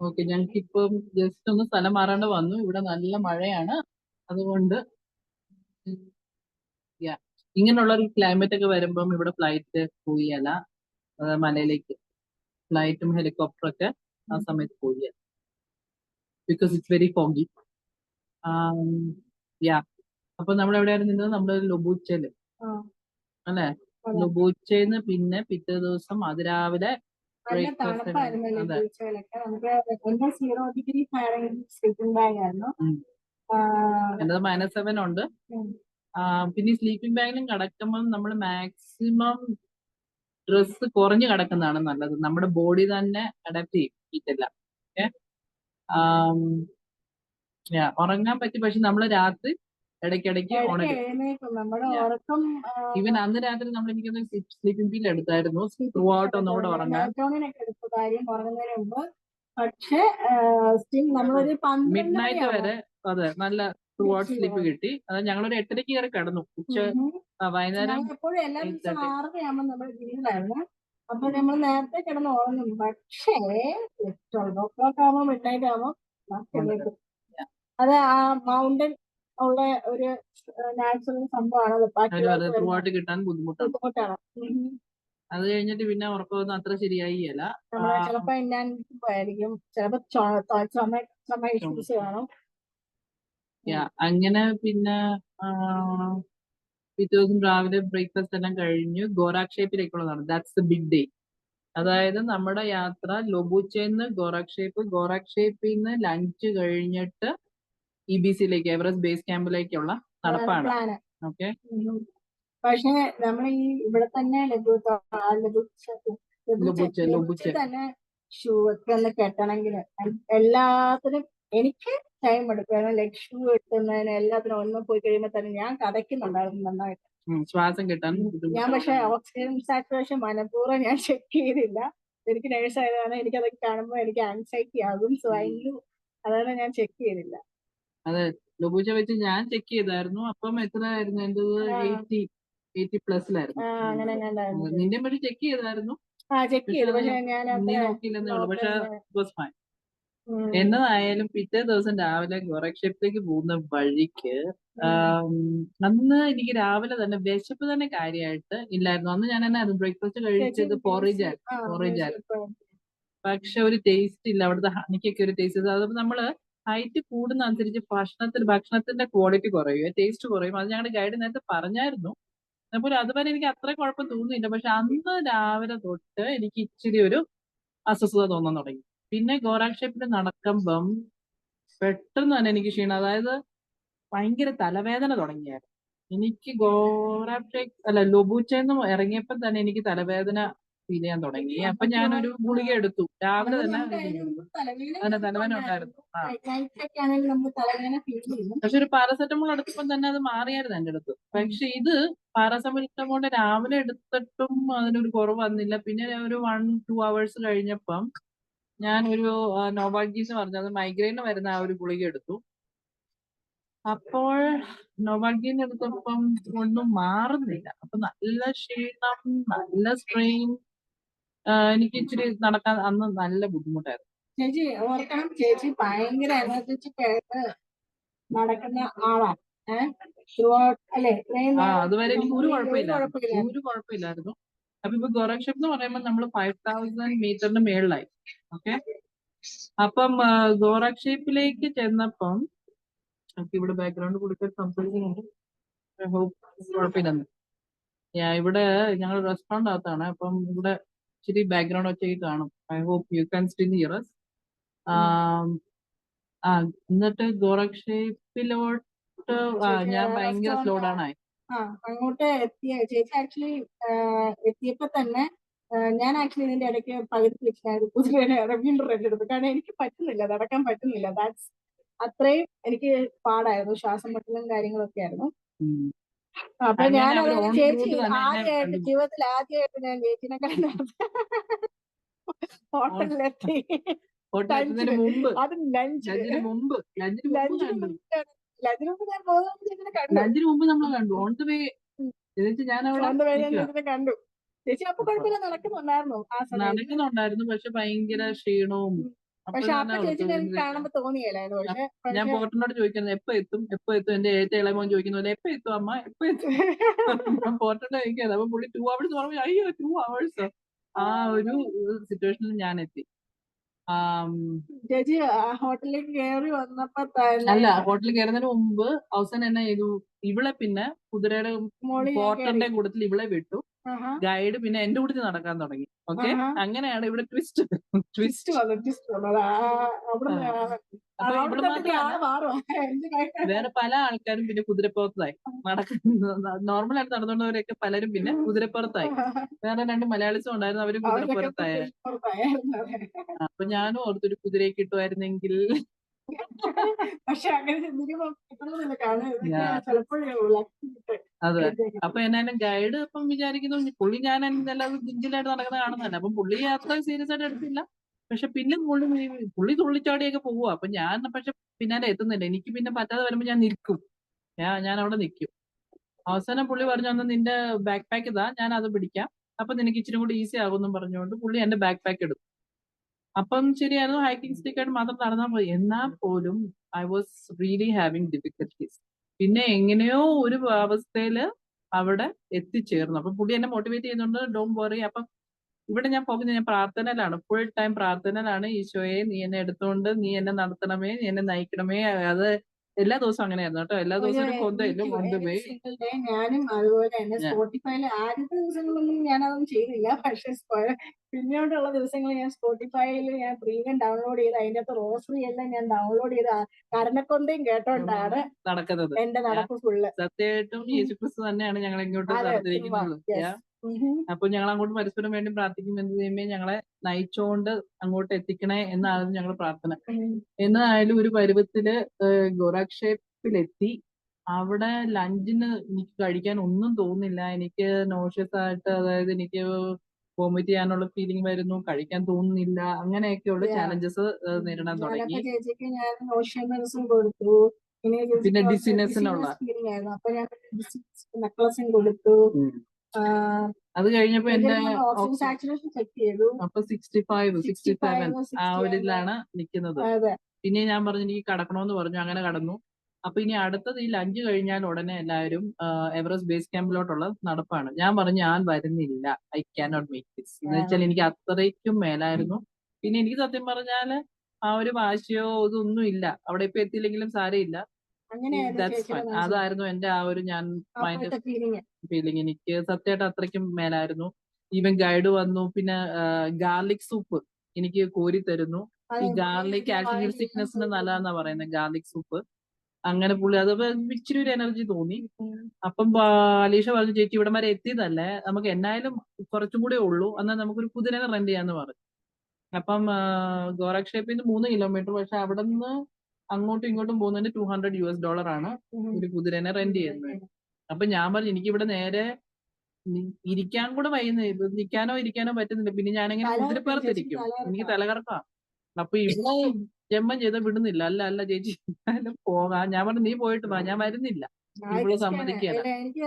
Okay, ഞങ്ങൾക്ക് ഇപ്പം just ഒന്ന് സ്ഥലം മാറാണ്ട് വന്നു. ഇവിടെ നല്ല മഴയാണ്. അതുകൊണ്ട് ഇങ്ങനെയുള്ള ഒരു ക്ലൈമറ്റ് ഒക്കെ വരുമ്പം ഇവിടെ ഫ്ലൈറ്റ് പോയല്ല, മലയിലേക്ക് ഫ്ലൈറ്റും ഹെലികോപ്റ്ററും ഒക്കെ ആ സമയത്ത് പോയി, ബിക്കോസ് ഇറ്റ്സ് വെരി ഫോഗി. യാ അപ്പൊ നമ്മൾ എവിടെയായിരുന്നു നിന്നത്? നമ്മുടെ ലൊബൂച്ചയില് അല്ലെ? ലൊബൂച്ചയിന്ന് പിന്നെ പിറ്റേ ദിവസം അതിരാവിലെ നല്ല തണുപ്പായിരുന്നു ബീച്ചുകളൊക്കെ. നമുക്ക് സ്ലീപ്പിംഗ് ബാഗ് ആയിരുന്നു. എന്നത് -7 ഉണ്ട്. പിന്നെ സ്ലീപ്പിംഗ് ബാഗിലും കിടക്കുമ്പോൾ നമ്മൾ മാക്സിമം ഡ്രസ്സ് കുറഞ്ഞു കിടക്കുന്നതാണ് നല്ലത്. നമ്മുടെ ബോഡി തന്നെ അഡാപ്റ്റ് ചെയ്യും ഹീറ്റല്ല. ഉറങ്ങാൻ പറ്റും, പക്ഷെ നമ്മൾ രാത്രി ഇടയ്ക്കിടയ്ക്ക് ഈവൻ അന്ന് രാത്രി നമ്മൾ എനിക്കൊന്ന് സ്ലീപ്പിംഗ് പീൽ എടുത്തായിരുന്നു ത്രൂ ഔട്ട് ഒന്നുകൂടെ ഉറങ്ങാൻ. പക്ഷേ നമ്മളൊരു മിഡ് നൈറ്റ് വരെ അതെ നല്ല ത്രൂ ഔട്ട് സ്ലീപ്പ് കിട്ടി. അത് ഞങ്ങളൊരു 8:30 കയറി കിടന്നു. വൈകുന്നേരം എപ്പോഴും എല്ലാ ദിവസവും 6:30 നമ്മൾ വീട്ടിലായിരുന്നു. അപ്പൊ നമ്മൾ നേരത്തെ കിടന്ന് ഉറങ്ങും. പക്ഷേ 12 o'clock ആകുമ്പോൾ മിഡ് നൈറ്റ് ആകുമ്പോൾ അത് ആ മൗണ്ടൻ ഉള്ള ഒരു നാച്ചുറൽ സംഭവമാണ്. ത്രൂ ഔട്ട് കിട്ടാൻ ബുദ്ധിമുട്ടാണ്. അത് കഴിഞ്ഞിട്ട് പിന്നെ ഉറക്കമൊന്നും അത്ര ശരിയായില്ല. ചിലപ്പോ പോയായിരിക്കും, ചിലപ്പോ ചുമ ഇഷ്യൂസ് കാണും. അങ്ങനെ പിന്നെ പിറ്റേ ദിവസം രാവിലെ ബ്രേക്ക്ഫാസ്റ്റ് എല്ലാം കഴിഞ്ഞു ഗോരാക്ഷേപ്പിലേക്കുള്ളതാണ്. That's the big day. അതായത് നമ്മുടെ യാത്ര ലൊബൂച്ചേന്ന് ഗോരാക്ഷേപ്പിൽ നിന്ന് ലഞ്ച് കഴിഞ്ഞിട്ട് EBCയിലേക്ക്, എവറസ്റ്റ് ബേസ് ക്യാമ്പിലേക്കുള്ള നടപ്പാണ്. ഓക്കെ, പക്ഷെ നമ്മൾ ഈ ഇവിടെ തന്നെ തന്നെ ഷൂ ഒക്കെ ഒന്ന് കെട്ടണമെങ്കിൽ എല്ലാത്തിനും എനിക്ക് ടൈം എടുക്കും. ലൈക് ഷൂ കെട്ടുന്നതിന് എല്ലാത്തിനും ഒന്നും പോയി കഴിയുമ്പോൾ തന്നെ ഞാൻ കഥയ്ക്കുന്നുണ്ടായിരുന്നു നന്നായിട്ട് ശ്വാസം കിട്ടാൻ. ഞാൻ പക്ഷെ ഓക്സിജൻ സാച്ചുറേഷൻ മനഃപൂർവ്വം ഞാൻ ചെക്ക് ചെയ്തില്ല. എനിക്ക് നേഴ്സ് ആയതാണ്, എനിക്കതൊക്കെ കാണുമ്പോൾ എനിക്ക് ആൻസൈറ്റി ആകും. സോ അതാണ് ഞാൻ ചെക്ക് ചെയ്തില്ല. അതെ, ലൊബൂച്ച വെച്ച് ഞാൻ ചെക്ക് ചെയ്തായിരുന്നു. അപ്പം എത്രയായിരുന്നു? എൻ്റെ 80+ നിന്റെ പറ്റി ചെക്ക് ചെയ്തായിരുന്നു. നീ നോക്കിയില്ലെന്നേ ഉള്ളൂ. പക്ഷെ എന്നതായാലും പിറ്റേ ദിവസം രാവിലെ ഗോരക്ഷേപ്പിലേക്ക് പോകുന്ന വഴിക്ക് അന്ന് എനിക്ക് രാവിലെ തന്നെ വിശപ്പ് തന്നെ കാര്യമായിട്ട് ഇല്ലായിരുന്നു. അന്ന് ഞാൻ എന്നായിരുന്നു ബ്രേക്ക്ഫാസ്റ്റ് കഴിച്ചത് പോറേജ് ആയിരുന്നു. പക്ഷെ ഒരു ടേസ്റ്റ് ഇല്ല. അവിടുത്തെ ഹണിക്കൊക്കെ ഒരു ടേസ്റ്റ്. അത് നമ്മള് ഹൈറ്റ് കൂടുന്ന അനുസരിച്ച് ഭക്ഷണത്തിന്റെ ക്വാളിറ്റി കുറയും, ടേസ്റ്റ് കുറയും. അത് ഞങ്ങളുടെ ഗൈഡ് നേരത്തെ പറഞ്ഞായിരുന്നു. അപ്പോൾ അതുവരെ എനിക്ക് അത്ര കുഴപ്പം തോന്നിയില്ല. പക്ഷെ അന്ന് രാവിലെ തൊട്ട് എനിക്ക് ഇച്ചിരി ഒരു അസ്വസ്ഥത തോന്നാൻ തുടങ്ങി. പിന്നെ ഗോരാക്ഷേപ്പിൽ നടക്കുമ്പം പെട്ടെന്ന് തന്നെ എനിക്ക് ക്ഷീണം, അതായത് ഭയങ്കര തലവേദന തുടങ്ങിയായിരുന്നു. എനിക്ക് ലൊബൂച്ചെന്ന് ഇറങ്ങിയപ്പോൾ തന്നെ എനിക്ക് തലവേദന ഫീൽ ചെയ്യാൻ തുടങ്ങി. അപ്പൊ ഞാനൊരു ഗുളിക എടുത്തു രാവിലെ തന്നെ. തലവേദന ഉണ്ടായിരുന്നു. പക്ഷെ ഒരു പാരസെറ്റമോൾ എടുത്തപ്പോൾ തന്നെ അത് മാറിയായിരുന്നു എൻ്റെ അടുത്ത്. പക്ഷെ ഇത് പാരസെറ്റമോൾ രാവിലെ എടുത്തിട്ടും അതിനൊരു കുറവ് വന്നില്ല. പിന്നെ ഒരു 1-2 hours കഴിഞ്ഞപ്പം ഞാൻ ഒരു നോവാൽജി എന്ന് പറഞ്ഞത് മൈഗ്രെയിന് വരുന്ന ആ ഒരു ഗുളിക എടുത്തു. അപ്പോൾ നോവാൽജീൻ എടുത്തപ്പം ഒന്നും മാറുന്നില്ല. അപ്പൊ നല്ല ക്ഷീണം, നല്ല സ്ട്രെയിൻ. എനിക്ക് ഇച്ചിരി നടക്കാൻ അന്ന് നല്ല ബുദ്ധിമുട്ടായിരുന്നു. ചേച്ചി ഓർക്കണം, ചേച്ചി ഭയങ്കര എനർജറ്റിക് ആയിട്ട് നടക്കുന്ന ആളാണ്. അതുവരെ എനിക്ക് ഒരു കുഴപ്പമില്ലായിരുന്നു. അപ്പൊ ഇപ്പൊ ഗോരക്ഷേപ്പ് എന്ന് പറയുമ്പോൾ നമ്മൾ 5000 മീറ്ററിന് മേളിലായി. ഓക്കെ, അപ്പം ഗോരക്ഷേപ്പിലേക്ക് ചെന്നപ്പം ഇവിടെ ബാക്ക്ഗ്രൗണ്ട് കൊടുക്കാൻ സംസാരിക്കുന്നുണ്ട്. കുഴപ്പമില്ലെന്ന്. ഇവിടെ ഞങ്ങൾ റെസ്റ്റോറന്റ് അകത്താണ്. അപ്പം ഇവിടെ ഇച്ചിരി ബാക്ക്ഗ്രൗണ്ട് ഒച്ചയൊക്കെ കാണും. I hope you can still hear us. എന്നിട്ട് ഗോരക്ഷേപ്പിലോട്ട് ഞാൻ ഭയങ്കര സ്ലോ ഡൗൺ ആയി. അങ്ങോട്ട് എത്തിയ ചേച്ചി ആക്ച്വലി എത്തിയപ്പോ തന്നെ ഞാൻ ആക്ച്വലി ഇതിന്റെ ഇടയ്ക്ക് പകുതി വെച്ചായിരുന്നു കുതിരേനെ വീണ്ടും റെന്റ് എടുത്തു. കാരണം എനിക്ക് പറ്റുന്നില്ല, നടക്കാൻ പറ്റുന്നില്ല. ദാറ്റ്സ് അത്രയും എനിക്ക് പാടായിരുന്നു. ശ്വാസം മുട്ടലും കാര്യങ്ങളൊക്കെ ആയിരുന്നു. അപ്പൊ ഞാൻ ചേച്ചി ആദ്യമായിട്ട് ജീവിതത്തിൽ ആദ്യമായിട്ട് ഞാൻ ചേച്ചിനെ കണ്ടത് ഹോട്ടലിലെത്തി. ലഞ്ചിന് മുമ്പ് നമ്മൾ കണ്ടു. ഓൺ ദ വേ ഞാൻ അവിടെ കണ്ടു. ചേച്ചി അപ്പൊ കുഴപ്പമില്ല, നടക്കുന്നുണ്ടായിരുന്നു. പക്ഷെ ഭയങ്കര ക്ഷീണവും അപ്പൊ പക്ഷെ തന്നെ അപ്പൊ ഓർത്തു ചേച്ചിക്ക് എനിക്ക് എന്ത് കാണുമ്പോ തോന്നിയല്ലായിരുന്നു. ഞാൻ പക്ഷെ ഞാൻ പോട്ടനോട് ചോദിക്കുന്നത് എപ്പോ എത്തും എപ്പോ എത്തും, എന്റെ ഏറ്റവും ഇളയ മോൻ ചോദിക്കുന്ന പോലെ എപ്പോ എത്തും അമ്മ എപ്പോ എത്തും. ഞാൻ പോട്ടോണ്ട് ചോദിക്കാതെ അപ്പൊ പുള്ളി 2 hours പറഞ്ഞു. അയ്യോ 2 hours ആ ഒരു സിറ്റുവേഷനിൽ ഞാൻ എത്തി. ആം, ചേച്ചി ഹോട്ടലിലേക്ക് കയറി വന്നപ്പോ തന്നെ അല്ല ഹോട്ടലിൽ കയറുന്നതിന് മുമ്പ് അവസാനം എന്നാ ചെയ്തു, ഇവളെ പിന്നെ കുതിരയുടെ മോളിൽ ഞാൻ കയറി. പോർട്ടറിന്റെ കൂട്ടത്തിൽ ഇവളെ വിട്ടു. ആഹാ ഗൈഡ് പിന്നെ എന്റെ കൂട്ടത്തിൽ നടക്കാൻ തുടങ്ങി. ഓക്കെ, ആഹാ അങ്ങനെയാണ് ഇവിടെ ട്വിസ്റ്റ് ട്വിസ്റ്റ് ട്വിസ്റ്റ്. വന്നു ട്വിസ്റ്റ് വന്നു. അവിടുന്ന് അപ്പൊ അവിടെ ഇവള് തൊട്ടിട്ട് മാത്രമല്ല, ആള് മാറും. എന്ത് കാര്യം? വേറെ പല ആൾക്കാരും പിന്നെ കുതിരപ്പുറത്തായി. നോർമലായിട്ട് നടന്നുകൊണ്ടവരൊക്കെ പലരും പിന്നെ കുതിരപ്പുറത്തായി. വേറെ 2 മലയാളീസും ഉണ്ടായിരുന്നു, അവരും അവരൊക്കെ കുതിരപ്പുറത്തായ. പുറത്തായിരുന്നു. അപ്പൊ ഞാനും ഓർത്തൊരു കുതിരയെ കിട്ടുമായിരുന്നെങ്കിൽ. പക്ഷെ അങ്ങനെ ചിന്തിക്കുമ്പോ കിട്ടണമെന്നില്ല. കാരണം ഇതൊക്കെ ഞാൻ ചിലപ്പോഴേ ഉള്ളൂ. അതെ. അപ്പൊ എന്നാലും ഗൈഡ് ഇപ്പം വിചാരിക്കുന്നു പുള്ളി ഞാൻ എല്ലാം ജിഞ്ചിലായിട്ട് നടക്കുന്ന കാണുന്നതല്ല. അപ്പം പുള്ളി അത്ര സീരിയസ് ആയിട്ട് എടുത്തില്ല. പക്ഷെ പിന്നെ പുള്ളി തുള്ളിച്ചാടിയൊക്കെ പോവുക. അപ്പൊ ഞാൻ പക്ഷെ പിന്നാലെ എത്തുന്നില്ല. എനിക്ക് പിന്നെ പറ്റാതെ വരുമ്പോ ഞാൻ നിൽക്കും. ഞാൻ അവിടെ നിൽക്കും. അവസാനം പുള്ളി പറഞ്ഞു അന്ന് നിന്റെ ബാക്ക് പാക്ക് ഇതാ, ഞാൻ അത് പിടിക്കാം, അപ്പൊ നിനക്ക് ഇച്ചിരി കൂടി ഈസി ആകുമെന്നും പറഞ്ഞുകൊണ്ട് പുള്ളി എന്റെ ബാക്ക് പാക്ക് എടുത്തു. അപ്പം ശരിയായിരുന്നു, ഹൈക്കിംഗ് സ്റ്റിക്കായിട്ട് മാത്രം നടന്നാൽ മതി. എന്നാൽ പോലും I was really having difficulties. പിന്നെ എങ്ങനെയോ ഒരു അവസ്ഥയില് അവിടെ എത്തിച്ചേർന്നു. അപ്പൊ പുള്ളി എന്നെ മോട്ടിവേറ്റ് ചെയ്യുന്നുണ്ട്, ഡോണ്ട് വറി. അപ്പം ഇവിടെ ഞാൻ പോകുന്നത് ഞാൻ പ്രാർത്ഥനയിലാണ്, ഫുൾ ടൈം പ്രാർത്ഥനയിലാണ്. ഈശോയെ നീ എന്നെ എടുത്തോണ്ട് നീ എന്നെ നടത്തണമേ, നീ എന്നെ നയിക്കണമേ. അത് എല്ലാ ദിവസവും അങ്ങനെയായിരുന്നു കേട്ടോ. എല്ലാ ദിവസവും ഒരു കൊന്തയിലും on the way. Single day ഞാനും അതുപോലെ തന്നെ സ്പോട്ടിഫൈയിൽ ആദ്യത്തെ ദിവസങ്ങളൊന്നും ഞാനതൊന്നും ചെയ്തില്ല. പക്ഷെ പിന്നോട്ടുള്ള ദിവസങ്ങളിൽ ഞാൻ സ്പോട്ടിഫൈയിൽ ഞാൻ പ്രീമിയം ഡൗൺലോഡ് ചെയ്ത് അതിന്റെ അകത്ത് റോസറി എല്ലാം ഞാൻ ഡൗൺലോഡ് ചെയ്ത് കരണക്കൊന്തയും കേട്ടോണ്ടാണ് നടക്കുന്നത്. എന്റെ നടപ്പ് ഫുള്ള്. സത്യമായിട്ടും യേശുക്രിസ്തു തന്നെയാണ് ഞങ്ങളെ ഇങ്ങോട്ട് നടത്തിയിരിക്കുന്നത്. അപ്പൊ ഞങ്ങൾ അങ്ങോട്ട് പരസ്പരം വേണ്ടി പ്രാർത്ഥിക്കും, എന്ത് ചെയ്യുമ്പോ ഞങ്ങളെ നയിച്ചോണ്ട് അങ്ങോട്ട് എത്തിക്കണേ എന്നായിരുന്നു ഞങ്ങൾ പ്രാർത്ഥന. എന്നായാലും ഒരു പരുവത്തില് ഗോറാക്ഷേപ്പിലെത്തി. അവിടെ ലഞ്ചിന് എനിക്ക് കഴിക്കാൻ ഒന്നും തോന്നുന്നില്ല. എനിക്ക് നോഷ്യസ് ആയിട്ട്, അതായത് എനിക്ക് വോമിറ്റ് ചെയ്യാനുള്ള ഫീലിംഗ് വരുന്നു, കഴിക്കാൻ തോന്നുന്നില്ല, അങ്ങനെയൊക്കെയുള്ള ചാലഞ്ചസ് നേരിടാൻ തുടങ്ങി. ചേച്ചിക്ക് ഞാൻ നോഷൻ മെഡിസിൻ കൊടുത്തു. പിന്നെ ഡിസിനെസ്സിനുള്ള ഫീലിംഗ് ആയിരുന്നു. അപ്പൊ ഞാൻ നെക്ലസും കൊടുത്തു. അത് കഴിഞ്ഞപ്പോ എന്റെ ഓക്സിജൻ സാച്ചുറേഷൻ ചെക്ക് ചെയ്തു. അപ്പൊ 65, 67 ആ ഒരു ഇതിലാണ് നിൽക്കുന്നത്. പിന്നെ ഞാൻ പറഞ്ഞു എനിക്ക് കടക്കണമെന്ന് പറഞ്ഞു, അങ്ങനെ കടന്നു. അപ്പൊ ഇനി അടുത്തത് ഈ ലഞ്ച് കഴിഞ്ഞാൽ ഉടനെ എല്ലാവരും എവറസ്റ്റ് ബേസ് ക്യാമ്പിലോട്ടുള്ള നടപ്പാണ്. ഞാൻ പറഞ്ഞു ഞാൻ വരുന്നില്ല, ഐ ക്യാനോട്ട് മേക്ക് ദിസ് എന്ന് വെച്ചാൽ എനിക്ക് അത്രയ്ക്കും മേലായിരുന്നു. പിന്നെ എനിക്ക് സത്യം പറഞ്ഞാല് ആ ഒരു വാശിയോ ഇതൊന്നും ഇല്ല. അവിടെ ഇപ്പൊ എത്തിയില്ലെങ്കിലും സാരമില്ല, അതായിരുന്നു എന്റെ ആ ഒരു ഞാൻ മൈൻഡ് ഫീലിംഗ്. എനിക്ക് സത്യമായിട്ട് അത്രയ്ക്കും മേലായിരുന്നു. ഈവൻ ഗൈഡ് വന്നു, പിന്നെ ഗാർലിക് സൂപ്പ് എനിക്ക് കോരി തരുന്നു. ഈ ഗാർലിക് ആക്ച്വലി സിക്നസിന് നല്ലതെന്നാ പറയുന്നത് ഗാർലിക് സൂപ്പ്. അങ്ങനെ പുള്ളി അത് ഇച്ചിരി ഒരു എനർജി തോന്നി. അപ്പം അലീഷ പറഞ്ഞു ചേച്ചി ഇവിടെ വരെ എത്തിയതല്ലേ, നമുക്ക് എന്നായാലും കുറച്ചും കൂടെ ഉള്ളൂ, എന്നാൽ നമുക്കൊരു കുതിരനെ റെന്റ് ചെയ്യാന്ന് പറഞ്ഞു. അപ്പം ഗോറക്ഷേപ്പിൽ നിന്ന് 3 കിലോമീറ്റർ, പക്ഷെ അവിടെ നിന്ന് അങ്ങോട്ടും ഇങ്ങോട്ടും പോകുന്നതിന് $200 ആണ് ഒരു കുതിരനെ റെന്റ് ചെയ്യുന്നത്. അപ്പൊ ഞാൻ പറഞ്ഞു എനിക്ക് ഇവിടെ നേരെ ഇരിക്കാൻ കൂടെ വയ്യുന്നില്ല, നിൽക്കാനോ ഇരിക്കാനോ പറ്റുന്നില്ല. പിന്നെ ഞാനെങ്ങനെ കുതിരപ്പുറത്തിരിക്കും, എനിക്ക് തലകറക്കാം. അപ്പൊ ഇവിടെ ജന്മം ചെയ്ത വിടുന്നില്ല. അല്ല ചേച്ചി പോകാം. ഞാൻ പറഞ്ഞു നീ പോയിട്ട് വാ, ഞാൻ വരുന്നില്ല, ഇവിടെ സമ്മതിക്കുകയല്ല. എനിക്ക്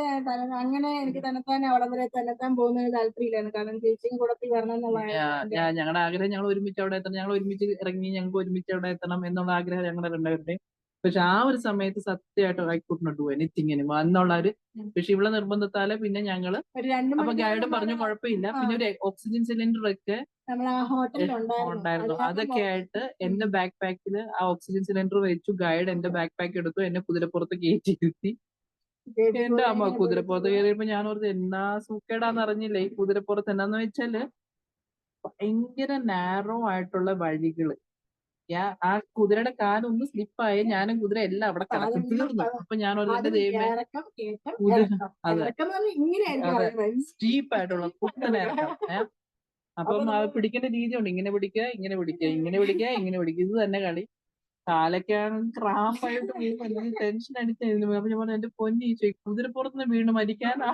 അങ്ങനെ എനിക്ക് തന്നെത്താൻ അവിടെ വരെ തന്നെത്താൻ പോകുന്നതിന് താല്പര്യമില്ലായിരുന്നു. കാരണം ചേച്ചിയും കൂടത്തിൽ വരണം എന്നുള്ളതാണ് ഞങ്ങളുടെ ആഗ്രഹം. ഞങ്ങൾ ഒരുമിച്ച് അവിടെ എത്തണം, ഞങ്ങൾ ഒരുമിച്ച് ഇറങ്ങി, ഞങ്ങൾക്ക് ഒരുമിച്ച് അവിടെ എത്തണം എന്നുള്ള ആഗ്രഹം ഞങ്ങളുടെ രണ്ടുപേരുടെയും. പക്ഷെ ആ ഒരു സമയത്ത് സത്യമായിട്ട് I could not do anything എന്നുള്ള ഒരു, പക്ഷെ ഇവിടെ നിർബന്ധത്താല് പിന്നെ ഞങ്ങള് അപ്പൊ ഗൈഡ് പറഞ്ഞു കുഴപ്പമില്ല. പിന്നെ ഒരു ഓക്സിജൻ സിലിണ്ടർ ഒക്കെ ഉണ്ടായിരുന്നു. അതൊക്കെ ആയിട്ട് എന്റെ ബാക്ക് പാക്കില് ആ ഓക്സിജൻ സിലിണ്ടർ വെച്ചു. ഗൈഡ് എന്റെ ബാക്ക് പാക്ക് എടുത്തു, എന്നെ കുതിരപ്പുറത്ത് കയറ്റി ഇരുത്തി. എന്റെ അമ്മ കുതിരപ്പുറത്ത് കയറിയപ്പോ ഞാൻ ഓർത്ത് എന്നാ സൂക്കേടാന്ന് അറിഞ്ഞില്ല. ഈ കുതിരപ്പുറത്ത് എന്നാന്ന് വെച്ചാല് ഭയങ്കര നാരോ ആയിട്ടുള്ള വഴികള്. ആ കുതിരയുടെ കാലൊന്ന് സ്ലിപ്പായി ഞാനും കുതിര എല്ലാം അവിടെ കിടക്കും, തീർന്നു. അപ്പൊ ഞാൻ ഒരു ദൈവമേ, അതെ അതെ സ്റ്റീപ്പായിട്ടുള്ള കുട്ടനായിരിക്കാം. അപ്പം അത് പിടിക്കേണ്ട രീതിയുണ്ട്, ഇങ്ങനെ പിടിക്കുക, ഇങ്ങനെ പിടിക്കുക, ഇങ്ങനെ പിടിക്കുക, ഇങ്ങനെ പിടിക്കുക, ഇത് തന്നെ കളി. കാലൊക്കെയാണ് ക്രാമ്പായിട്ട് വീണ് ടെൻഷൻ അടിച്ചായിരുന്നു. അപ്പൊ ഞാൻ പറഞ്ഞു എന്റെ പൊന്നി കുതിരപ്പുറത്തുനിന്ന് വീണ് മരിക്കാനാ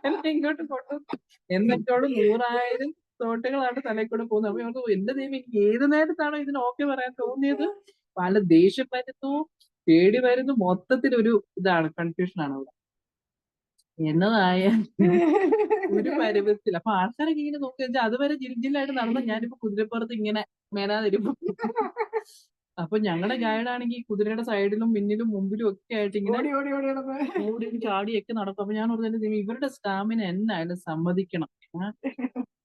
എന്നെ ഇങ്ങോട്ട് കൊണ്ടു, എന്നൊക്കെയോട് 100,000 തോട്ടുകളാണ് തലയിൽ കൂടെ പോകുന്നത്. അപ്പൊ ഞാൻ എന്റെ ദൈവം എനിക്ക് ഏത് നേരത്താണോ ഇതിന് ഓക്കെ പറയാൻ തോന്നിയത്, പല ദേഷ്യം വരുന്നു, പേടി വരുന്നു, മൊത്തത്തിലൊരു ഇതാണ്, കൺഫ്യൂഷൻ ആണ് അവിടെ. എന്നതായ ഒരു പരുവത്തിൽ. അപ്പൊ ആൾക്കാരൊക്കെ ഇങ്ങനെ നോക്കി വെച്ചാൽ അതുവരെ ജിൽജിലായിട്ട് നടന്ന ഞാനിപ്പോ കുതിരപ്പുറത്ത് ഇങ്ങനെ മേലാതിരിക്കും. അപ്പൊ ഞങ്ങളുടെ ഗൈഡാണെങ്കിൽ കുതിരയുടെ സൈഡിലും പിന്നിലും മുമ്പിലും ഒക്കെ ആയിട്ട് ഇങ്ങനെ ഓടി ഓടി ഓടി നടന്ന് ഓടിയും ചാടിയൊക്കെ നടക്കും. അപ്പൊ ഞാൻ പറഞ്ഞു ഇവരുടെ സ്റ്റാമിന എന്നായാലും സമ്മതിക്കണം.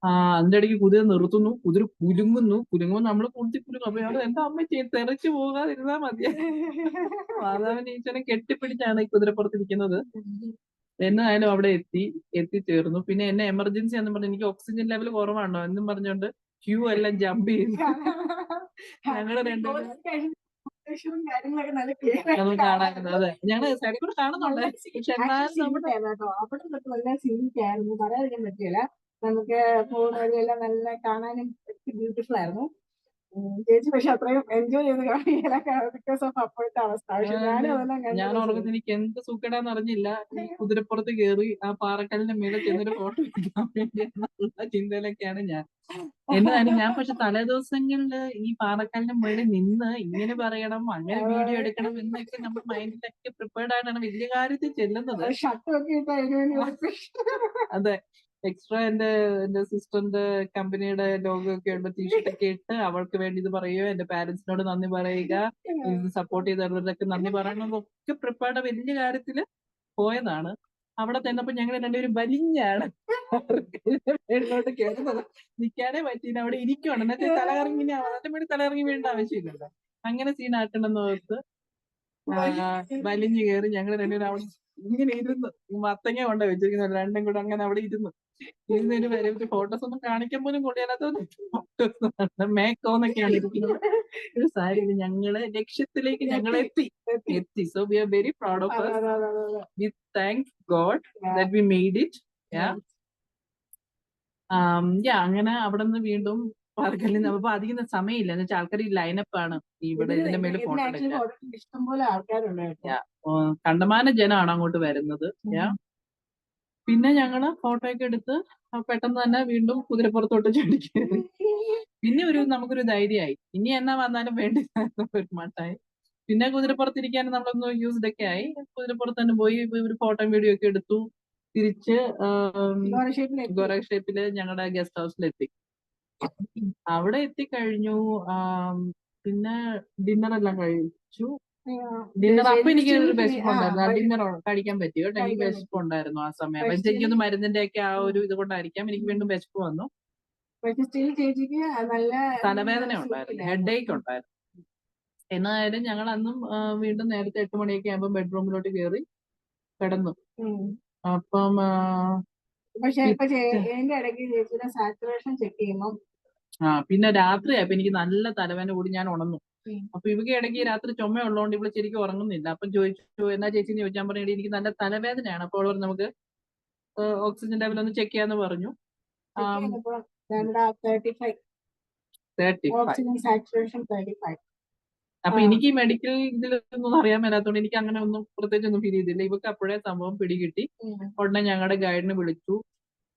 അതിന്റെ ഇടയ്ക്ക് കുതിര നിർത്തുന്നു, കുതിര കുലുങ്ങുമ്പോൾ നമ്മൾ കുലുങ്ങും. അപ്പൊ ഞാൻ എന്റെ അമ്മ തെറിച്ചു പോകാതിരുന്നാ മതിയാ. മാതാവിനെ ഈശ്വരനെ കെട്ടിപ്പിടിച്ചാണ് ഈ കുതിരപ്പുറത്തിരിക്കുന്നത്. എന്നായാലും അവിടെ എത്തിച്ചേർന്നു. പിന്നെ എന്നെ എമർജൻസി എന്ന് പറഞ്ഞ് എനിക്ക് ഓക്സിജൻ ലെവൽ കുറവാണോ എന്നും പറഞ്ഞുകൊണ്ട് ക്യൂ എല്ലാം ജമ്പ് ചെയ്തു. ഞങ്ങള് രണ്ടുപേരും കാര്യങ്ങളൊക്കെ നല്ല ക്ലിയർ അത് കാണാറുണ്ട്. അതെ, ഞങ്ങള് സൈഡിൽ കൂടെ കാണുന്നുണ്ട്. പക്ഷെ എന്നാലും നമ്മുടെ കേട്ടോ. അവിടെ തൊട്ട് നല്ല സീനിക്കായിരുന്നു, പറയാതിരിക്കാൻ പറ്റില്ല. നമുക്ക് പോകുന്നവരെല്ലാം നല്ല കാണാനും ബ്യൂട്ടിഫുൾ ആയിരുന്നു. ചേച്ചി പക്ഷെ അത്രയും എൻജോയ് ചെയ്ത് കാണില്ല ബിക്കോസ് ഓഫ് അപ്പോഴത്തെ അവസ്ഥ. പക്ഷെ ഞാനും അതെല്ലാം ഞാൻ കണ്ടു. ഓർക്കുന്നത് എനിക്ക് എന്ത് സുഖടാന്ന് അറിഞ്ഞില്ല. ഈ കുതിരപ്പുറത്ത് കയറി ആ പാറക്കല്ലിന്റെ മേലെ ചെന്നൊരു ഫോട്ടോ എടുക്കാൻ വേണ്ടി എന്നുള്ള ചിന്തയിലൊക്കെയാണ് ഞാൻ. എന്നാലും ഞാൻ പക്ഷെ തലേദിവസങ്ങളില് ഈ പാറക്കല്ലിന്റെ മേളിൽ നിന്ന് ഇങ്ങനെ പറയണം, അങ്ങനെ വീഡിയോ എടുക്കണം എന്നൊക്കെ നമ്മുടെ മൈൻഡിലൊക്കെ പ്രിപ്പയർഡ് ആയിട്ടാണ് വലിയ കാര്യത്തിൽ ചെല്ലുന്നത്. ഷർട്ടൊക്കെ ഇട്ട് അതിന് വേണ്ടി അതെ, എക്സ്ട്രാ എന്റെ സിസ്റ്ററിന്റെ കമ്പനിയുടെ ലോഗോ ഒക്കെ ഉണ്ട്, ടീഷർട്ട് ഒക്കെ ഇട്ട് അവൾക്ക് വേണ്ടി ഇത് പറയുക, എന്റെ പാരന്റ്സിനോട് നന്ദി പറയുക, ഇത് സപ്പോർട്ട് ചെയ്തവരൊക്കെ നന്ദി പറയണതൊക്കെ പ്രിപ്പയർഡ് വലിയ കാര്യത്തില് പോയതാണ്. അവിടെ ചെന്നപ്പോ ഞങ്ങൾ രണ്ടുപേരും വലിഞ്ഞാണ് മേളിലോട്ട് കയറുന്നത്. നിൽക്കാനേ പറ്റിയില്ല, അവിടെ ഇരിക്കുവാണ്. എന്നിട്ട് തലകറങ്ങി അതിന്റെ മേളിൽ തലകറങ്ങി വീണ്ട ആവശ്യമില്ലല്ലോ. അങ്ങനെ സീനാക്കണമെന്ന് ഓർത്ത് വലിഞ്ഞു കയറി ഞങ്ങൾ രണ്ടുപേരും അവിടെ ഇങ്ങനെ ഇരുന്ന് മത്തങ്ങ കൊണ്ട് വെച്ചിരിക്കുന്നത് രണ്ടും കൂടെ അങ്ങനെ അവിടെ ഇരുന്നതിന് വരെ ഫോട്ടോസ് ഒന്നും കാണിക്കാൻ പോലും കൊള്ളിയാത്ത ഫോട്ടോസ് മേക്കോന്നൊക്കെയാണ് ഇരിക്കുന്നത്. ഒരു സാരി ഞങ്ങള് ലക്ഷ്യത്തിലേക്ക് ഞങ്ങൾ എത്തി. So we are very proud of us. We thank God that we made it. അങ്ങനെ അവിടെ നിന്ന് വീണ്ടും പാറക്കല്ലിൽ നിന്ന്. അപ്പൊ അധികം സമയമില്ല എന്ന് വെച്ചാൽ ആൾക്കാർ ഈ ലൈനപ്പ് ആണ് ഇവിടെ ഇതിന്റെ മേലെ ഫോട്ടോ എടുക്കാൻ. ഇഷ്ടംപോലെ ആൾക്കാരുണ്ട്. കണ്ടമാന ജനമാണ് അങ്ങോട്ട് വരുന്നത്. പിന്നെ ഞങ്ങള് ഫോട്ടോ ഒക്കെ എടുത്ത് പെട്ടെന്ന് തന്നെ വീണ്ടും കുതിരപ്പുറത്തോട്ട് ചാടി കയറി. പിന്നെ നമുക്കൊരു ധൈര്യമായി, ഇനി എന്നാ വന്നാലും വേണ്ടില്ല ഒരു മട്ടായി. പിന്നെ കുതിരപ്പുറത്തിരിക്കാൻ നമ്മളൊന്ന് യൂസ്ഡ് ഒക്കെ ആയി. കുതിരപ്പുറത്ത് തന്നെ പോയി ഒരു ഫോട്ടോ വീഡിയോ ഒക്കെ എടുത്തു. തിരിച്ച് ഗോരക്ഷേപ്പില് ഞങ്ങളുടെ ഗസ്റ്റ് ഹൗസിലെത്തി. അവിടെ എത്തിക്കഴിഞ്ഞു. പിന്നെ ഡിന്നർ എല്ലാം കഴിച്ചു. ഡിന്നർ അപ്പൊ എനിക്ക് ഒരു വിശപ്പുണ്ടായിരുന്നു. ആ ഡിന്നർ കഴിക്കാൻ പറ്റി കേട്ടോ. എനിക്ക് വിശപ്പുണ്ടായിരുന്നു ആ സമയം. അപ്പൊ എനിക്കൊന്ന് മരുന്നിന്റെ ഒക്കെ ആ ഒരു ഇത് കൊണ്ടായിരിക്കാം എനിക്ക് വീണ്ടും വിശപ്പ് വന്നു. തലവേദന ഉണ്ടായിരുന്നു, ഹെഡ് ഏക്ക് ഉണ്ടായിരുന്നു. എന്നായാലും ഞങ്ങൾ അന്നും വീണ്ടും നേരത്തെ 8 മണിയൊക്കെ ആകുമ്പോൾ ബെഡ്റൂമിലോട്ട് കയറി കിടന്നു. അപ്പം പിന്നെ രാത്രിയായപ്പോ എനിക്ക് നല്ല തലവേദന കൂടി, ഞാൻ ഉണർന്നു. അപ്പൊ ഇവക്ക് ഇടയ്ക്ക് രാത്രി ചുമ ഉള്ളതുകൊണ്ട് ഇവള് ശരിക്കും ഉറങ്ങുന്നില്ല. അപ്പം ചോദിച്ചു എന്നാ ചേച്ചിന്ന് ചോദിച്ചാൽ പറഞ്ഞു എനിക്ക് നല്ല തലവേദനയാണ്. അപ്പോൾ അവൾ നമുക്ക് ഓക്സിജൻ ലെവൽ ഒന്ന് ചെക്ക് ചെയ്യാന്ന് പറഞ്ഞു. 35. അപ്പൊ എനിക്ക് മെഡിക്കൽ ഇതിലൊന്നും അറിയാൻ മേലാത്തോണ്ട് എനിക്ക് അങ്ങനെ ഒന്നും പ്രത്യേകിച്ച് ഒന്നും ഫീൽ ചെയ്തില്ല. ഇവക്ക് അപ്പോഴേ സംഭവം പിടികിട്ടി. ഉടനെ ഞങ്ങളുടെ ഗൈഡിനെ വിളിച്ചു.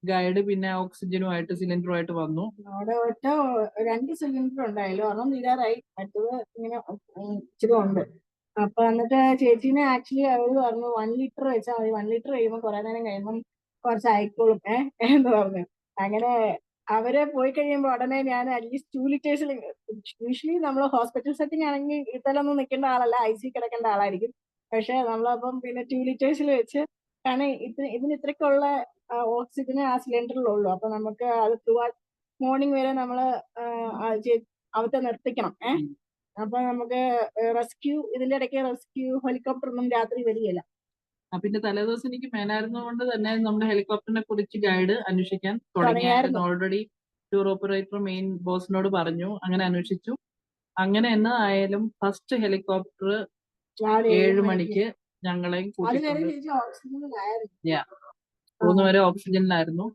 ഗൈഡ് പിന്നെ ഓക്സിജനുമായിട്ട് സിലിണ്ടറുമായിട്ട് വന്നു. അവിടെ 2 സിലിണ്ടർ ഉണ്ടായാലും ഒരെണ്ണം തീരാറായി, മറ്റത് ഇങ്ങനെ ഇച്ചിരി ഉണ്ട്. അപ്പൊ എന്നിട്ട് ചേച്ചീനെ ആക്ച്വലി അവര് പറഞ്ഞു 1 ലിറ്റർ വെച്ചാൽ മതി, 1 ലിറ്റർ കഴിയുമ്പോൾ കുറെ നേരം കഴിയുമ്പോൾ കുറച്ച് ആയിക്കോളും എന്ന് പറഞ്ഞു. അങ്ങനെ അവര് പോയി കഴിയുമ്പോൾ ഉടനെ ഞാൻ അറ്റ്ലീസ്റ്റ് 2 ലിറ്റേഴ്സിൽ, യൂഷ്വലി നമ്മൾ ഹോസ്പിറ്റൽ സെറ്റിംഗ് ആണെങ്കിൽ ഇതിലൊന്നും നിൽക്കേണ്ട ആളല്ല, IC കിടക്കേണ്ട ആളായിരിക്കും. പക്ഷെ നമ്മളപ്പം പിന്നെ 2 ലിറ്റേഴ്സിൽ വെച്ച്, കാരണം ഇതിന് ഇത്രയ്ക്കുള്ള ഓക്സിജന് ആ സിലിണ്ടറിലുള്ളൂ. അപ്പൊ നമുക്ക് അത് മോർണിംഗ് വരെ നമ്മള് അവത്തെ നിർത്തിക്കണം. അപ്പൊ നമുക്ക് ഇതിന്റെ ഇടയ്ക്ക് റെസ്ക്യൂ ഹെലികോപ്റ്റർ ഒന്നും രാത്രി വരികയില്ല. പിന്നെ തലേദിവസം എനിക്ക് മേലായിരുന്നതുകൊണ്ട് തന്നെ നമ്മുടെ ഹെലികോപ്റ്ററിനെ കുറിച്ച് ഗൈഡ് അന്വേഷിക്കാൻ തുടങ്ങിയായിരുന്നു. ഓൾറെഡി ടൂർ ഓപ്പറേറ്റർ മെയിൻ ബോസിനോട് പറഞ്ഞു. അങ്ങനെ അന്വേഷിച്ചു. അങ്ങനെ എന്ന് ആയാലും ഫസ്റ്റ് ഹെലികോപ്റ്റർ 7 മണിക്ക് ഞങ്ങളെ കൂട്ടിക്കൊണ്ട് 3 വരെ ഓക്സിജനിലായിരുന്നു.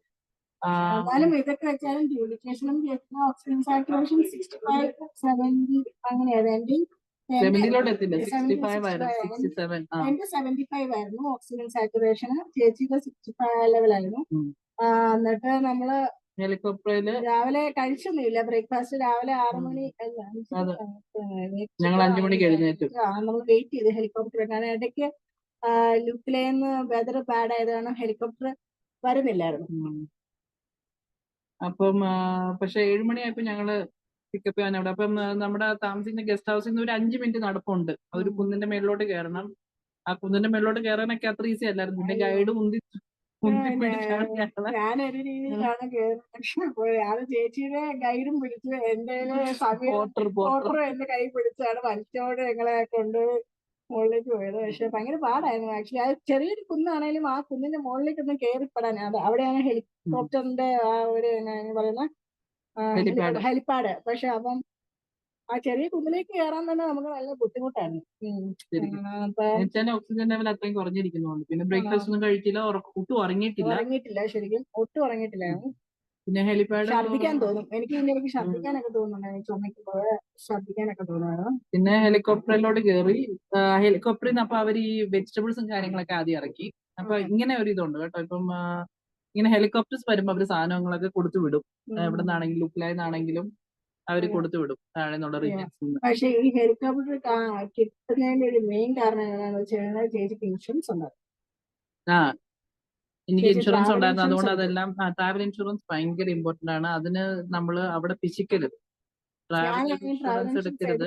എന്നാലും ഇതൊക്കെ വെച്ചാലും ഡ്യൂപ്ലിക്കേഷനും ഓക്സിജൻ സാച്ചുറേഷൻ 65-70 അങ്ങനെയായിരുന്നു. 70 എത്തില്ല, 65 ആയിരുന്നു. 67 എന്റെ 75 ആയിരുന്നു ഓക്സിജൻ സാച്ചുറേഷന്, ചേച്ചിയുടെ 65 ലെവലായിരുന്നു. എന്നിട്ട് നമ്മള് ഹെലികോപ്റ്ററിൽ രാവിലെ കഴിച്ചൊന്നുമില്ല. ബ്രേക്ക്ഫാസ്റ്റ് രാവിലെ 6 മണി ഞങ്ങൾ 5 മണിക്ക് എഴുന്നേറ്റു. നമ്മൾ വെയിറ്റ് ചെയ്ത് ഹെലികോപ്റ്റർ. കാരണം ഇടയ്ക്ക് ലുക്കിലേന്ന് വെതർ ബാഡ് ആയതാണ് ഹെലികോപ്റ്റർ വരുന്നില്ലായിരുന്നു. അപ്പം പക്ഷെ 7 മണിയായപ്പോ ഞങ്ങള് പിക്കപ്പ് ചെയ്യാൻ അവിടെ. അപ്പം നമ്മുടെ താമസിക്കുന്ന ഗസ്റ്റ് ഹൗസിൽ നിന്ന് ഒരു 5 മിനിറ്റ് നടപ്പുണ്ട്. ഒരു കുന്നിന്റെ മേളിലോട്ട് കയറണം. ആ കുന്നിന്റെ മേളിലോട്ട് കയറാനൊക്കെ അത്ര ഈസി അല്ലായിരുന്നു. പിന്നെ ഗൈഡ് ഉന്തിപ്പിടിച്ചാണ് ഞങ്ങളെ. ഞാനൊരു രീതിയിലാണ് കയറുന്നത്. പക്ഷെ അത് ചേച്ചിയുടെ ഗൈഡും പിടിച്ചു, എന്റെ സമയം ഓട്ടറും എന്റെ കൈ പിടിച്ചാണ് വലിച്ചോട് ഞങ്ങളെ കൊണ്ട് മുകളിലേക്ക് പോയത്. പക്ഷെ ഭയങ്കര പാടായിരുന്നു ആക്ച്വലി. അത് ചെറിയൊരു കുന്നാണേലും ആ കുന്നിന്റെ മുകളിലേക്കൊന്നും കയറിപ്പെടാൻ അവിടെയാണ് ഹെലികോപ്റ്ററിന്റെ ആ ഒരു പറയുന്ന ഹെലിപ്പാഡ്. പക്ഷെ അപ്പം ആ ചെറിയ കുന്നിലേക്ക് കയറാൻ തന്നെ നമുക്ക് നല്ല ബുദ്ധിമുട്ടാണ്. ഓക്സിജൻ ലെവൽ അത്രയും കുറഞ്ഞിരിക്കുന്നുണ്ട്. പിന്നെ ബ്രേക്ക്ഫാസ്റ്റ് ഒന്നും കഴിച്ചില്ല, ഒട്ടും ഉറങ്ങിയിട്ടില്ല, ശരിക്കും ഒട്ടും ഉറങ്ങിയിട്ടില്ലായിരുന്നു. പിന്നെ ഹെലിപ്പാഡ് ഛർദ്ദിക്കാൻ തോന്നും എനിക്ക് ഛർദ്ദിക്കാനൊക്കെ തോന്നുന്നുണ്ടായിരുന്നു. ചുമക്കുമ്പോൾ ഛർദ്ദിക്കാനൊക്കെ തോന്നുമായിരുന്നു. പിന്നെ ഹെലികോപ്റ്ററിലോട്ട് കയറി. ഹെലികോപ്റ്ററിൽ നിന്ന് അപ്പൊ അവർ ഈ വെജിറ്റബിൾസും കാര്യങ്ങളൊക്കെ ആദ്യം ഇറക്കി. അപ്പൊ ഇങ്ങനെ ഒരു ഇതുണ്ട് കേട്ടോ. ഇപ്പം ഇങ്ങനെ ഹെലികോപ്റ്റേഴ്സ് വരുമ്പോ അവര് സാധനങ്ങളൊക്കെ കൊടുത്തു വിടും. എവിടെ നിന്നാണെങ്കിലും ലുക്ലായിന്നാണെങ്കിലും അവര് കൊടുത്തു വിടും താഴെ നിന്നുള്ള റീജിയൻസിൽ നിന്ന്. പക്ഷെ ഈ ഹെലികോപ്റ്റർ കിട്ടുന്നതിന്റെ ഒരു മെയിൻ കാരണം എന്താണെന്ന് വെച്ചാൽ ചേച്ചിക്ക് ഇൻഷുറൻസ് ഉണ്ടായിരുന്നു. എനിക്ക് ഇൻഷുറൻസ് ഉണ്ടായിരുന്നു. അതുകൊണ്ട് അതെല്ലാം ട്രാവൽ ഇൻഷുറൻസ് ഭയങ്കര ഇമ്പോർട്ടന്റ് ആണ്. അതിന് നമ്മൾ അവിടെ പിശിക്കരുത്. ട്രാവൽ ഇൻഷുറൻസ് എടുക്കരുത്.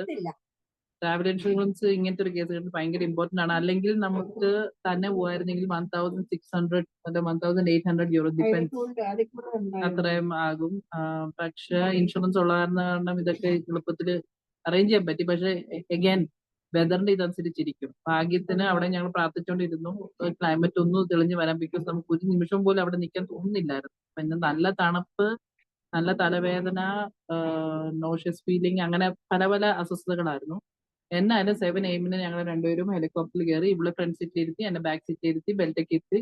ട്രാവൽ ഇൻഷുറൻസ് ഇങ്ങനത്തെ ഒരു കേസ് ഭയങ്കര ഇമ്പോർട്ടന്റ് ആണ്. അല്ലെങ്കിൽ നമുക്ക് തന്നെ പോവായിരുന്നെങ്കിൽ 1600 അല്ലെ 1800 യൂറോ ഡിപ്പെൻസ് അത്രയും ആകും. പക്ഷെ ഇൻഷുറൻസ് ഉള്ള കാരണം ഇതൊക്കെ എളുപ്പത്തിൽ അറേഞ്ച് ചെയ്യാൻ പറ്റി. പക്ഷെ അഗൈൻ വെതറിന്റെ ഇതനുസരിച്ചിരിക്കും. ഭാഗ്യത്തിന് അവിടെ ഞങ്ങൾ പ്രാർത്ഥിച്ചുകൊണ്ടിരുന്നു ക്ലൈമറ്റ് ഒന്ന് തെളിഞ്ഞു വരാൻ. ബിക്കോസ് നമുക്ക് ഒരു നിമിഷം പോലും അവിടെ നിൽക്കാൻ തോന്നുന്നില്ലായിരുന്നു. പിന്നെ നല്ല തണുപ്പ്, നല്ല തലവേദന, നോഷ്യസ് ഫീലിംഗ്, അങ്ങനെ പല പല അസ്വസ്ഥതകളായിരുന്നു. എന്നാലും 7 AM ഞങ്ങൾ രണ്ടുപേരും ഹെലികോപ്റ്ററിൽ കയറി. ഇവിടെ ഫ്രണ്ട് സീറ്റിൽ ഇരുത്തി, എന്റെ ബാക്ക് സീറ്റിൽ ഇരുത്തി, ബെൽറ്റൊക്കെ ഇരുത്തി.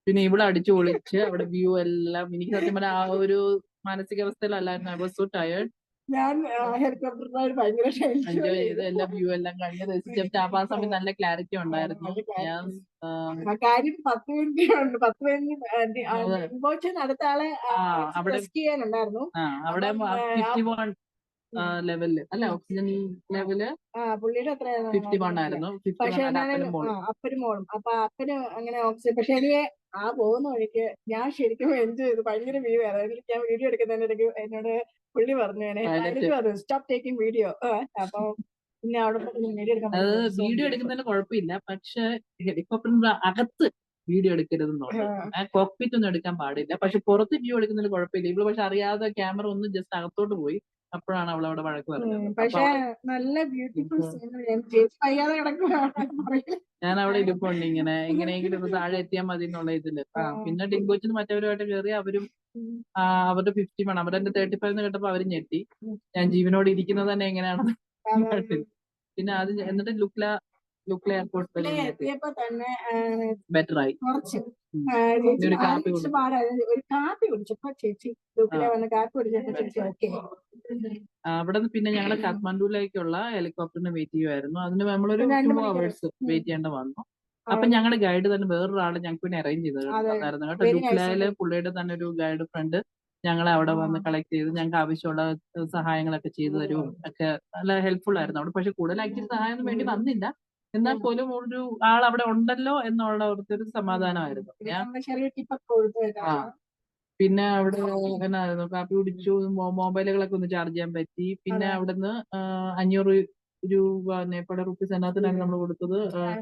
പിന്നെ ഇവിടെ അടിച്ചു പൊളിച്ച് അവിടെ വ്യൂ എല്ലാം. എനിക്ക് സത്യം പറഞ്ഞാൽ ആ ഒരു മാനസികാവസ്ഥയിലല്ലായിരുന്നു. I was so tired. ഞാൻ ഹെലികോപ്റ്ററിനായിട്ട് ഭയങ്കര എൻജോയ് ചെയ്ത് എല്ലാ വ്യൂ എല്ലാം കണ്ട് രസിച്ചു. ആ സമയം നല്ല ക്ലാരിറ്റി ഉണ്ടായിരുന്നു. ഞാൻ കാര്യം 10 മിനിറ്റ് അടുത്ത ആളെ റെസ്ക്യൂ ചെയ്യാനുണ്ടായിരുന്നു. അവിടെ 51 ലെവലില് അല്ല ഓക്സിജൻ ലെവല് പുള്ളിയുടെ എത്ര 51 ആയിരുന്നു. പക്ഷെ അപ്പനും മോളും. അപ്പൊ അപ്പന് അങ്ങനെ ഓക്സിജൻ. പക്ഷെ എനിക്ക് ആ പോകുന്ന വഴിക്ക് ഞാൻ ശരിക്കും എൻജോയ് ചെയ്തു. ഭയങ്കര വ്യൂ ആയിരുന്നു. ഞാൻ വീഡിയോ എടുക്കുന്നതിനിടയ്ക്ക് എന്നോട് പുള്ളി പറഞ്ഞു സ്റ്റോപ്പ് ടേക്കിംഗ് വീഡിയോ. അപ്പൊ പിന്നെ അവിടെ വീഡിയോ എടുക്കുന്നതിന് കുഴപ്പമില്ല. പക്ഷെ ഹെലികോപ്റ്ററിന്റെ അകത്ത് വീഡിയോ എടുക്കരുതെന്നുണ്ട്. കോക്പിറ്റ് ഒന്നും എടുക്കാൻ പാടില്ല. പക്ഷെ പുറത്ത് വ്യൂ എടുക്കുന്നതിന് കുഴപ്പമില്ല. ഇവിടെ പക്ഷെ അറിയാതെ ക്യാമറ ഒന്ന് ജസ്റ്റ് അകത്തോട്ട് പോയി. അപ്പോഴാണ് അവൾ അവിടെ വഴക്ക് പറഞ്ഞത്. പക്ഷെ നല്ല ബ്യൂട്ടിഫുൾ ഞാൻ അവിടെ ഇരിപ്പുണ്ട് ഇങ്ങനെ എങ്ങനെയെങ്കിലും താഴെ എത്തിയാൽ മതി എന്നുള്ള ഇതില്. പിന്നെ ഡിങ്കോച്ചിന് മറ്റവരുമായിട്ട് കയറി. അവരും അവരുടെ 51, അവരുടെ 35 കേട്ടപ്പോ അവര് ഞെട്ടി. ഞാൻ ജീവനോട് ഇരിക്കുന്നത് തന്നെ എങ്ങനെയാണെന്ന്. പിന്നെ അത് എന്നിട്ട് ലുക്ല എയർപോർട്ടിൽ എത്തിയപ്പോ തന്നെ ബെറ്ററായി. ഒരു കാപ്പി കുടിച്ചപ്പോ ചേച്ചി വന്ന് കാപ്പി കുടിച്ചപ്പോ ചേച്ചി ഓക്കെ. അവിടെ നിന്ന് പിന്നെ ഞങ്ങൾ കാഠ്മണ്ഡുവിലേക്കുള്ള ഹെലികോപ്റ്ററിന് വെയിറ്റ് ചെയ്യുമായിരുന്നു. അതിന് നമ്മളൊരു 2 hours വെയിറ്റ് ചെയ്യേണ്ട വന്നു. അപ്പൊ ഞങ്ങളുടെ ഗൈഡ് തന്നെ വേറൊരാള് ഞങ്ങൾക്ക് പിന്നെ അറേഞ്ച് ചെയ്തിട്ടുണ്ടായിരുന്നു കേട്ടോ. ലുക്ലയില് പുള്ളിയുടെ തന്നെ ഒരു ഗൈഡ് ഫ്രണ്ട് ഞങ്ങളെ അവിടെ വന്ന് കളക്ട് ചെയ്ത് ഞങ്ങൾക്ക് ആവശ്യമുള്ള സഹായങ്ങളൊക്കെ ചെയ്തു തരും ഒക്കെ. നല്ല ഹെൽപ്ഫുൾ ആയിരുന്നു അവിടെ. പക്ഷെ കൂടുതൽ ആക്ച്വലി സഹായം വേണ്ടി വന്നില്ല. എന്നാൽ പോലും ഒരു ആൾ അവിടെ ഉണ്ടല്ലോ എന്നുള്ള ഒരു സമാധാനമായിരുന്നു. പിന്നെ അവിടെ എന്നായിരുന്നു കാപ്പി കുടിച്ചു. മൊബൈലുകളൊക്കെ ഒന്ന് ചാർജ് ചെയ്യാൻ പറ്റി. പിന്നെ അവിടുന്ന് 500 രൂപ നേപ്പാളി റുപ്പീസ് അതിനകത്തിനാണ് നമ്മൾ കൊടുത്തത്.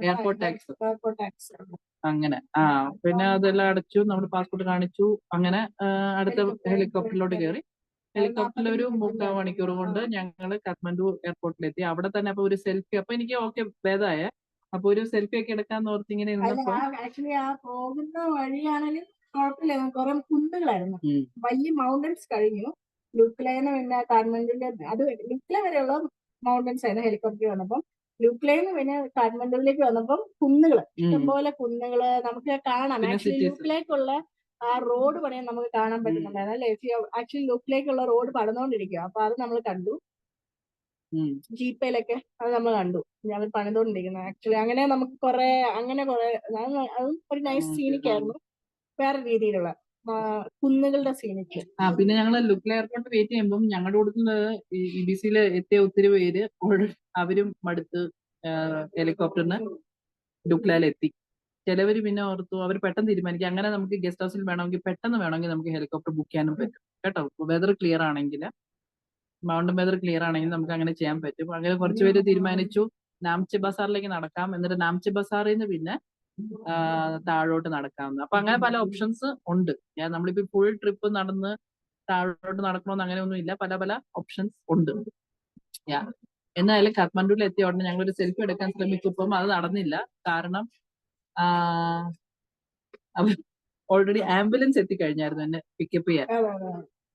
എയർപോർട്ട് ടാക്സ് അങ്ങനെ. പിന്നെ അതെല്ലാം അടച്ചു. നമ്മൾ പാസ്പോർട്ട് കാണിച്ചു. അങ്ങനെ അടുത്ത ഹെലികോപ്റ്ററിലോട്ട് കയറി. ഹെലികോപ്റ്ററിൽ ഒരു 3/4 മണിക്കൂർ കൊണ്ട് ഞങ്ങൾ കാഠ്മണ്ഡു എയർപോർട്ടിലെത്തി. അവിടെ തന്നെ അപ്പൊ ഒരു സെൽഫി. അപ്പൊ എനിക്ക് ഓക്കെ ഭേദമായ. അപ്പൊ ഒരു സെൽഫി ഒക്കെ എടുക്കാന്ന് ഓർത്ത് ഇങ്ങനെ ഇരുന്നപ്പോ ആക്ച്വലി ആ പോകുന്ന വഴിയാണെങ്കിൽ കുഴപ്പമില്ല. കുറെ കുന്നുകളായിരുന്നു. വലിയ മൗണ്ടൻസ് കഴിഞ്ഞു. ലുക്ലൈന് പിന്നെ കാഠ്മണ്ഡുവിന്റെ അത് ലുക്ല വരെയുള്ള മൗണ്ടൻസ് ആയിരുന്നു ഹെലികോപ്റ്റർ വന്നപ്പം. ലുക്ലൈന് പിന്നെ കാഠ്മണ്ഡുവിലേക്ക് വന്നപ്പം കുന്നുകള്, ഇഷ്ടംപോലെ കുന്നുകള് നമുക്ക് കാണാം. ആക്ച്വലി ലുക്ലേക്കുള്ള ആ റോഡ് പണിയാൻ നമുക്ക് കാണാൻ പറ്റുന്നുണ്ടായിരുന്നു അല്ലേ? ആക്ച്വലി ലുക്ലേക്കുള്ള റോഡ് പണിതുകൊണ്ടിരിക്കുക. അപ്പൊ അത് നമ്മൾ കണ്ടു. ജീപ്പയിലൊക്കെ അത് നമ്മൾ കണ്ടു. ഞാൻ പണിതുകൊണ്ടിരിക്കുന്നത് ആക്ച്വലി. അങ്ങനെ നമുക്ക് കുറെ അതും ഒരു നൈസ് സീനിക് ആയിരുന്നു. വേറെ രീതിയിലുള്ള കുന്നുകളുടെ സീനിക്ക്. പിന്നെ ഞങ്ങള് ലുക്ല എയർപോർട്ട് വെയിറ്റ് ചെയ്യുമ്പോൾ ഞങ്ങളുടെ കൂട്ടത്തില് ഇബിസിയിൽ എത്തിയ ഒത്തിരി പേര് അവരും മടുത്ത് ഹെലികോപ്റ്ററിന് ലുക്ലയിലെത്തി. ചിലവര് പിന്നെ ഓർത്തു അവർ പെട്ടെന്ന് തീരുമാനിക്കും അങ്ങനെ നമുക്ക് ഗസ്റ്റ് ഹൗസിൽ വേണമെങ്കിൽ പെട്ടെന്ന് വേണമെങ്കിൽ നമുക്ക് ഹെലികോപ്റ്റർ ബുക്ക് ചെയ്യാനും പറ്റും കേട്ടോ. വെതർ ക്ലിയർ ആണെങ്കിൽ, മൗണ്ടൻ വെതർ ക്ലിയർ ആണെങ്കിൽ നമുക്ക് അങ്ങനെ ചെയ്യാൻ പറ്റും. അങ്ങനെ കുറച്ച് പേര് തീരുമാനിച്ചു നാംചി ബസാറിലേക്ക് നടക്കാം, എന്നിട്ട് നാംചി ബസാറിൽ നിന്ന് പിന്നെ താഴോട്ട് നടക്കാമെന്ന്. അപ്പൊ അങ്ങനെ പല ഓപ്ഷൻസ് ഉണ്ട്. നമ്മളിപ്പോ ഫുൾ ട്രിപ്പ് നടന്ന് താഴോട്ട് നടക്കണമെന്ന് അങ്ങനെയൊന്നും ഇല്ല, പല പല ഓപ്ഷൻസ് ഉണ്ട്. എന്നാലും കാഠ്മണ്ഡുവിൽ എത്തിയ ഉടനെ ഞങ്ങളൊരു സെൽഫി എടുക്കാൻ ശ്രമിച്ചപ്പം അത് നടന്നില്ല. കാരണം ഓൾറെഡി ആംബുലൻസ് എത്തിക്കഴിഞ്ഞായിരുന്നു എന്നെ പിക്കപ്പ് ചെയ്യാൻ.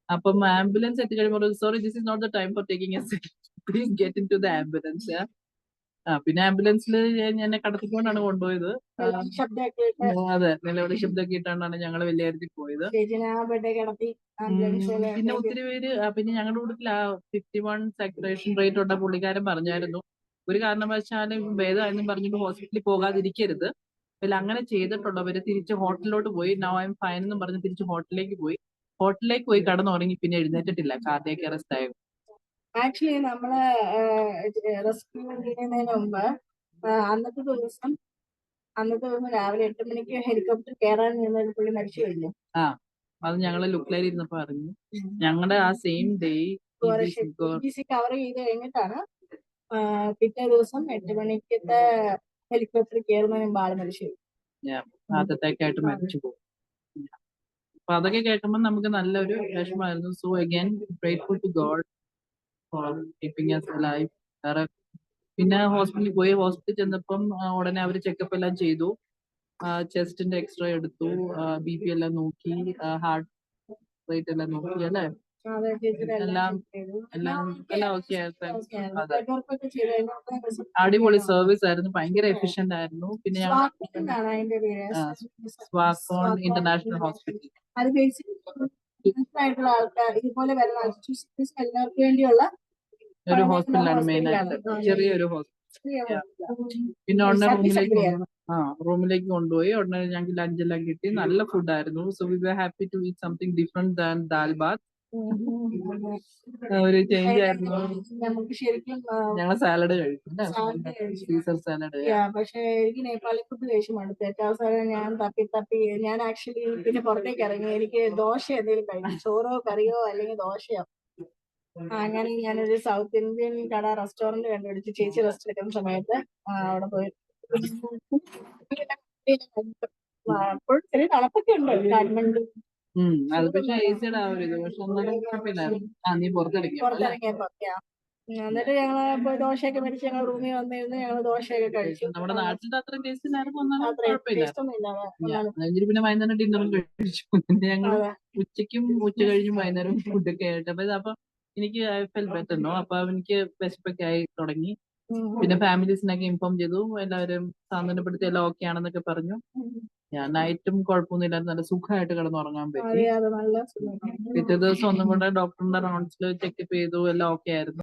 അപ്പം ആംബുലൻസ് എത്തിക്കഴിയുമ്പോൾ sorry this is not the time for taking a selfie, please get into the ambulance. പിന്നെ ആംബുലൻസിൽ എന്നെ കടത്തിക്കൊണ്ടാണ് കൊണ്ടുപോയത്. അതെ, നിലവിളി ശബ്ദമൊക്കെ ഇട്ടാണ് ഞങ്ങൾ വെള്ളിയാഴ്ച പോയത്. പിന്നെ ഒത്തിരി പേര് പിന്നെ ഞങ്ങളുടെ കൂട്ടത്തിൽ 51 സാച്ചുറേഷൻ റേറ്റ് ഉള്ള പുള്ളിക്കാരൻ പറഞ്ഞായിരുന്നു ഒരു കാരണവശാലും ഭേദമായെന്നും പറഞ്ഞിട്ട് ഹോസ്പിറ്റലിൽ പോകാതിരിക്കരുത്. പിന്നെ അങ്ങനെ ചെയ്തിട്ടുള്ളവര് തിരിച്ച് ഹോട്ടലിലോട്ട് പോയി നൗ ഐ എം ഫൈൻ എന്നും പറഞ്ഞ് തിരിച്ച് ഹോട്ടലിലേക്ക് പോയി കടന്നുറങ്ങി, പിന്നെ എഴുന്നേറ്റിട്ടില്ല, കാർഡിയാക് അറസ്റ്റ് ആയിരുന്നു. ആക്ച്വലി നമ്മള് റെസ്ക്യൂ ചെയ്യുന്നതിന് മുമ്പ് അന്നത്തെ ദിവസം രാവിലെ 8 മണിക്ക് ഹെലികോപ്റ്റർ കയറാൻ നിന്നൊരു പുള്ളി മരിച്ചു കഴിഞ്ഞു. അത് ഞങ്ങള് ലുക്ലയിൽ ഇരുന്നപ്പോ അറിഞ്ഞു. ഞങ്ങളുടെ ആ സെയിം ഡേ കവർ ചെയ്ത് കഴിഞ്ഞിട്ടാണ് പിറ്റേ ദിവസം 8 മണിക്കത്തെ ഹെലികോപ്റ്റർ കയറുന്നതിന് മുമ്പ് ആള് മരിച്ചു. ആദ്യത്തേക്കായിട്ട് മരിച്ചു പോകും. അപ്പൊ അതൊക്കെ കേൾക്കുമ്പോൾ നമുക്ക് നല്ലൊരു വിഷമമായിരുന്നു. So again grateful to God for keeping us alive. പിന്നെ ഹോസ്പിറ്റലിൽ ചെന്നപ്പം ഉടനെ അവർ ചെക്കപ്പ് എല്ലാം ചെയ്തു, ചെസ്റ്റിന്റെ എക്സ്റേ എടുത്തു, BP എല്ലാം നോക്കി, ഹാർട്ട് റേറ്റ് എല്ലാം നോക്കി, അല്ലേ എല്ലാം ഓക്കെ ആയിരുന്നു. അടിപൊളി സർവീസ് ആയിരുന്നു, ഭയങ്കര എഫിഷ്യന്റ് ആയിരുന്നു. പിന്നെ സ്വാക്കോൺ ഇന്റർനാഷണൽ ഹോസ്പിറ്റൽ, അത് ബേസിക് ആൾക്കാർ ഇതുപോലെ വരുന്ന എല്ലാവർക്കും വേണ്ടിയുള്ള ഒരു ഹോസ്പിറ്റലാണ് മെയിൻ ആയിട്ട്, ചെറിയൊരു ഹോസ്പിറ്റൽ. പിന്നെ ഉടനെ റൂമിലേക്ക് കൊണ്ടുപോയി. ഉടനെ ഞങ്ങൾക്ക് ലഞ്ചെല്ലാം കിട്ടി, നല്ല ഫുഡായിരുന്നു. So we were happy to eat something different than dal bhat. ഒരു ചേഞ്ച് ആയിരുന്നു. നമുക്ക് ശരിക്കും ഞങ്ങൾ സാലഡ് കഴിക്കും, സീസർ സാലഡ്. പക്ഷെ എനിക്ക് നേപ്പാളി ഫുഡ് കഴിച്ചു മടുത്തു. ഏറ്റവും അവസാനം ഞാൻ ആക്ച്വലി പിന്നെ പുറത്തേക്ക് ഇറങ്ങി. എനിക്ക് ദോശ എന്തെങ്കിലും കഴിക്കും, ചോറോ കറിയോ അല്ലെങ്കിൽ ദോശയോ. അങ്ങനെ ഞാനൊരു സൗത്ത് ഇന്ത്യൻ റെസ്റ്റോറന്റ് കണ്ടുപിടിച്ച് ചേച്ചി റെസ്റ്റ് എടുക്കുന്ന സമയത്ത് അവിടെ പോയി. അപ്പോൾ ചെറിയ തണുപ്പൊക്കെ ഉണ്ട് കാഠ്മണ്ഡു. അത് പക്ഷെ ഏസിയുടെ ആ ഒരു ഇത്, പക്ഷെ ഒന്നും കുഴപ്പമില്ലായിരുന്നു. നീ പുറത്തിറങ്ങിയപ്പോ. എന്നിട്ട് ഞങ്ങള് പോയി ദോശയൊക്കെ മേടിച്ച് ഞങ്ങൾ റൂമിൽ വന്നിരുന്ന് ഞങ്ങൾ ദോശയൊക്കെ കഴിച്ചു. നമ്മുടെ നാട്ടിലത്തെ അത്ര ടേസ്റ്റിനായിരുന്നു. പിന്നെ വൈകുന്നേരം ഡിന്നറും കഴിച്ചു. പിന്നെ ഞങ്ങൾ ഉച്ചയ്ക്കും ഉച്ച കഴിഞ്ഞും വൈകുന്നേരം ഫുഡൊക്കെ ആയിട്ട് അപ്പൊ എനിക്ക് ഐ ഫെൽ ബെറ്റർ നോ. അപ്പൊ എനിക്ക് വിശപ്പൊക്കെ ആയി തുടങ്ങി. പിന്നെ ഫാമിലീസിനൊക്കെ ഇൻഫോം ചെയ്തു, എല്ലാവരും സാന്ത്വനപ്പെടുത്തി എല്ലാം ഓക്കെ ആണെന്നൊക്കെ പറഞ്ഞു. നൈറ്റും കുഴപ്പമൊന്നുമില്ലായിരുന്നു, നല്ല സുഖമായിട്ട് കിടന്നുറങ്ങാൻ പറ്റി. പിറ്റേ ദിവസം ഒന്നും കൂടെ ഡോക്ടറിന്റെ റൗണ്ട്സിൽ ചെക്കപ്പ് ചെയ്തു, എല്ലാം ഓക്കെ ആയിരുന്നു.